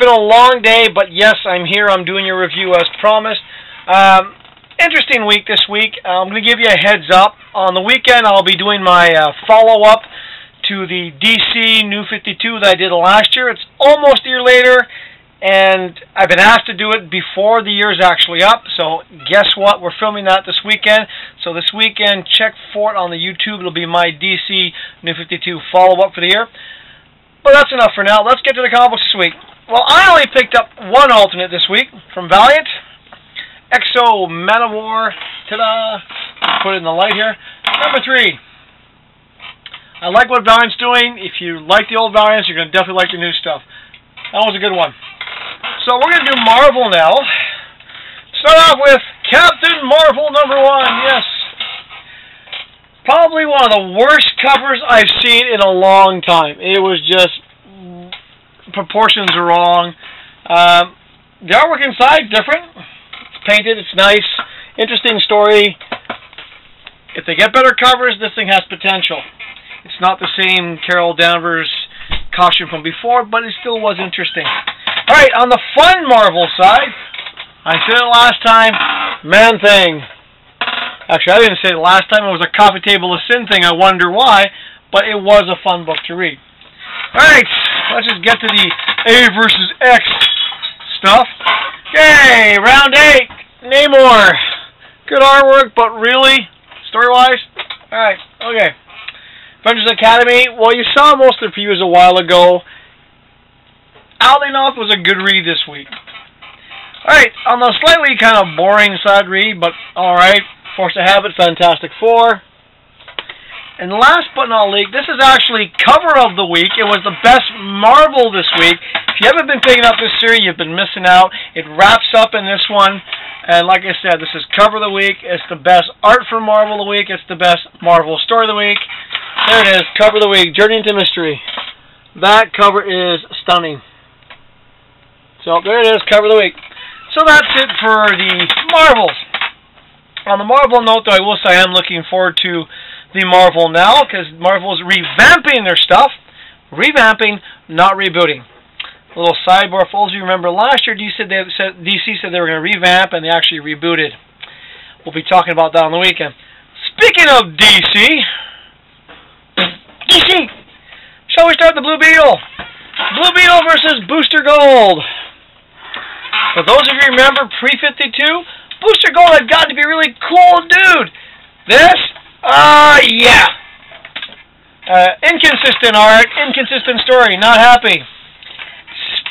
been a long day, but yes, I'm here. I'm doing your review as promised. Interesting week this week. I'm going to give you a heads up. On the weekend, I'll be doing my follow-up to the DC New 52 that I did last year. It's almost a year later, and I've been asked to do it before the year's actually up. So guess what? We're filming that this weekend. So this weekend, check for it on the YouTube. It'll be my DC New 52 follow-up for the year. But that's enough for now. Let's get to the comic books this week. Well, I only picked up one alternate this week from Valiant. Exo Manowar. Ta-da! Put it in the light here. Number 3. I like what Valiant's doing. If you like the old Valiants, you're going to definitely like the new stuff. That was a good one. So we're going to do Marvel now. Start off with Captain Marvel number 1. Yes. Probably one of the worst covers I've seen in a long time. It was just, proportions are wrong. The artwork inside different. It's painted, it's nice. Interesting story. If they get better covers, this thing has potential. It's not the same Carol Danvers costume from before, but it still was interesting. Alright, on the fun Marvel side, I said it last time, Man-Thing. Actually, I didn't say it last time. It was a coffee table of sin thing. I wonder why, but it was a fun book to read. Alright, let's just get to the A versus X stuff. Okay, round 8. Namor. Good artwork, but really, story-wise? Alright, okay. Avengers Academy. Well, you saw most of the previews a while ago. Oddly enough, was a good read this week. Alright, on the slightly kind of boring side read, but alright. Force of Habit, Fantastic Four. And last but not least, this is actually cover of the week. It was the best Marvel this week. If you haven't been picking up this series, you've been missing out. It wraps up in this one. And like I said, this is cover of the week. It's the best art for Marvel of the week. It's the best Marvel story of the week. There it is, cover of the week, Journey into Mystery. That cover is stunning. So there it is, cover of the week. So that's it for the Marvels. On the Marvel note, though, I will say I am looking forward to the Marvel Now, because Marvel's revamping their stuff. Revamping, not rebooting. A little sidebar, for those of you who remember last year, DC said they were going to revamp, and they actually rebooted. We'll be talking about that on the weekend. Speaking of DC, shall we start the Blue Beetle? Blue Beetle versus Booster Gold. For those of you who remember pre-52, Booster Gold had gotten to be a really cool dude. This? Yeah. Inconsistent art, inconsistent story, not happy.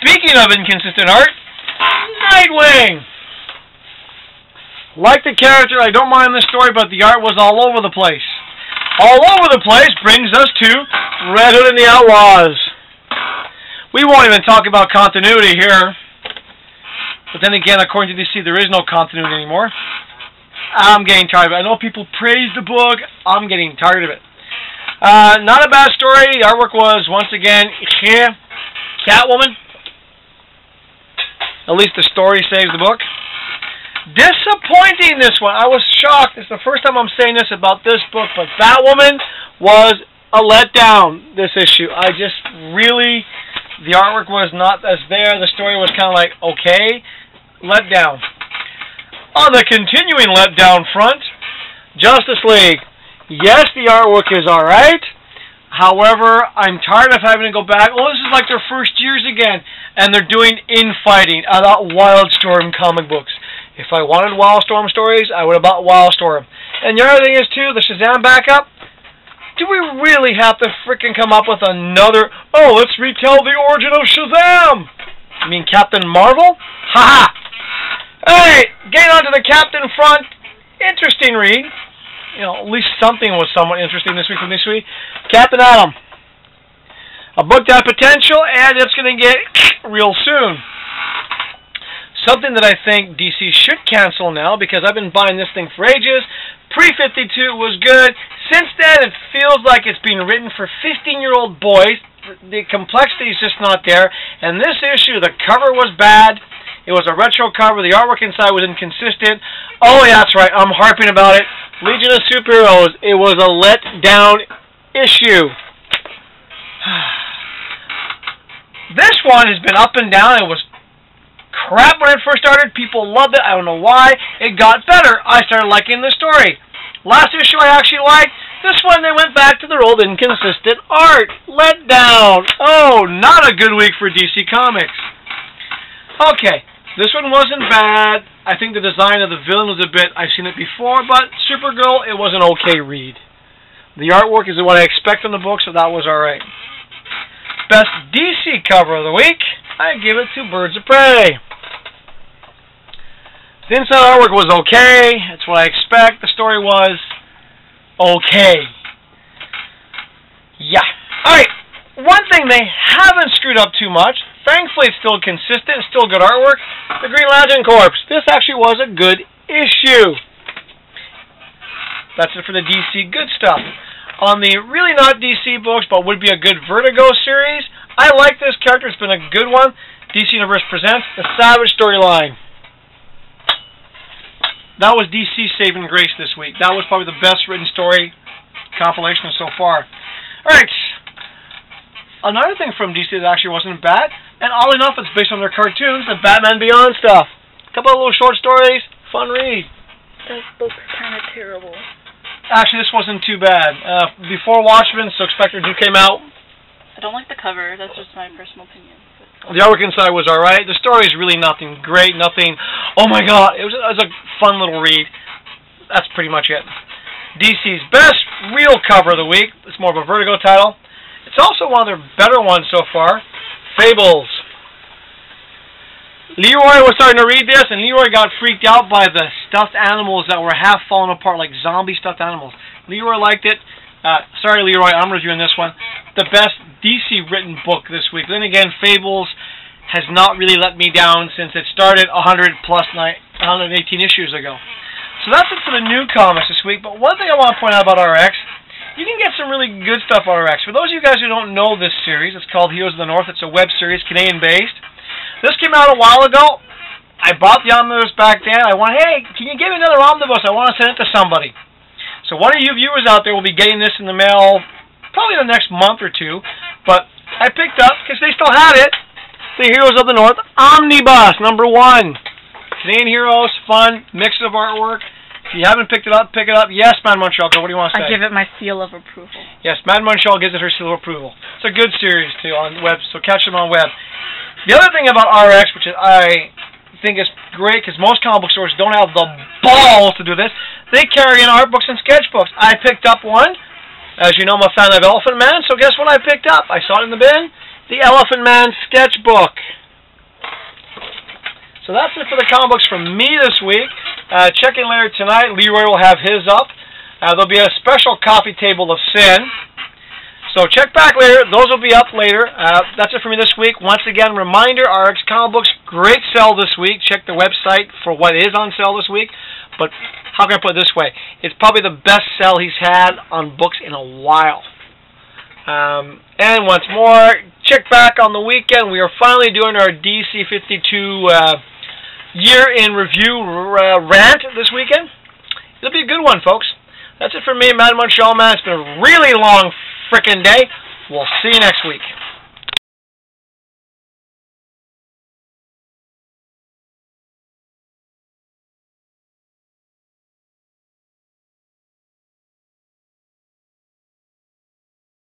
Speaking of inconsistent art, Nightwing. Like the character, I don't mind the story, but the art was all over the place. All over the place brings us to Red Hood and the Outlaws. We won't even talk about continuity here. But then again, according to DC, there is no continuity anymore. I'm getting tired of it. I know people praise the book. I'm getting tired of it. Not a bad story. The artwork was, once again, Catwoman. At least the story saves the book. Disappointing, this one. I was shocked. It's the first time I'm saying this about this book, but Batwoman was a letdown, this issue. I just really, the artwork was not as there. The story was kind of like, okay, letdown. On the continuing letdown front, Justice League. Yes, the artwork is alright. However, I'm tired of having to go back. Well, this is like their first years again, and they're doing infighting. I thought Wildstorm comic books. If I wanted Wildstorm stories, I would have bought Wildstorm. And the other thing is, too, the Shazam backup. Do we really have to frickin' come up with another, oh, let's retell the origin of Shazam? You mean Captain Marvel? Ha-ha! Alright, getting on to the Captain front. Interesting read. You know, at least something was somewhat interesting this week from this week. Captain Atom. A book that has potential, and it's going to get real soon. Something that I think DC should cancel now, because I've been buying this thing for ages. Pre-52 was good. Since then, it feels like it's being written for 15-year-old boys. The complexity is just not there. And this issue, the cover was bad. It was a retro cover. The artwork inside was inconsistent. Oh, yeah, that's right. I'm harping about it. Legion of Superheroes. It was a let-down issue. This one has been up and down. It was crap when it first started. People loved it. I don't know why. It got better. I started liking the story. Last issue I actually liked. This one, they went back to their old inconsistent art. Let down. Oh, not a good week for DC Comics. Okay, this one wasn't bad. I think the design of the villain was a bit, I've seen it before, but Supergirl, it was an okay read. The artwork is what I expect from the book, so that was alright. Best DC cover of the week, I give it to Birds of Prey. The inside artwork was okay. It's what I expect. The story was okay. Yeah. Alright, one thing they haven't screwed up too much, thankfully it's still consistent, still good artwork, the Green Lantern Corps. This actually was a good issue. That's it for the DC good stuff. On the really not DC books, but would be a good Vertigo series, I like this character. It's been a good one. DC Universe presents the Savage storyline. That was DC's saving grace this week. That was probably the best written story compilation so far. Alright. Another thing from DC that actually wasn't bad, and oddly enough, it's based on their cartoons, the Batman Beyond stuff. A couple of little short stories, fun read. Those books are kind of terrible. Actually, this wasn't too bad. Before Watchmen, so Spectre 2 came out. I don't like the cover. That's just my personal opinion. The artwork inside was alright. The story is really nothing great, nothing, oh my god, it was a fun little read. That's pretty much it. DC's best real cover of the week. It's more of a Vertigo title. It's also one of their better ones so far. Fables. Leroy was starting to read this, and Leroy got freaked out by the stuffed animals that were half falling apart, like zombie stuffed animals. Leroy liked it. Sorry, Leroy, I'm reviewing this one. The best DC written book this week. Then again, Fables has not really let me down since it started 118 issues ago. So that's it for the new comics this week. But one thing I want to point out about RX, you can get some really good stuff on RX. For those of you guys who don't know this series, it's called Heroes of the North. It's a web series, Canadian-based. This came out a while ago. I bought the omnibus back then. I went, hey, can you give me another omnibus? I want to send it to somebody. So one of you viewers out there will be getting this in the mail probably in the next month or two. But I picked up, because they still had it, the Heroes of the North Omnibus, #1. Canadian heroes, fun, mix of artwork. If you haven't picked it up, pick it up. Yes, Mad Montreal, what do you want to say? I give it my seal of approval. Yes, Mad Montreal gives it her seal of approval. It's a good series, too, on web, so catch them on web. The other thing about RX, which I think is great, because most comic book stores don't have the balls to do this, they carry in art books and sketchbooks. I picked up one. As you know, I'm a fan of Elephant Man, so guess what I picked up? I saw it in the bin. The Elephant Man sketchbook. So that's it for the comic books from me this week. Check in later tonight. Leroy will have his up. There'll be a special coffee table of sin. So check back later. Those will be up later. That's it for me this week. Once again, reminder, RX Comic Books, great sale this week. Check the website for what is on sale this week. But how can I put it this way? It's probably the best sale he's had on books in a while. And once more, check back on the weekend. We are finally doing our DC 52 year in review rant this weekend. It'll be a good one, folks. That's it for me, Mad Montreal Man. It's been a really long frickin' day. We'll see you next week.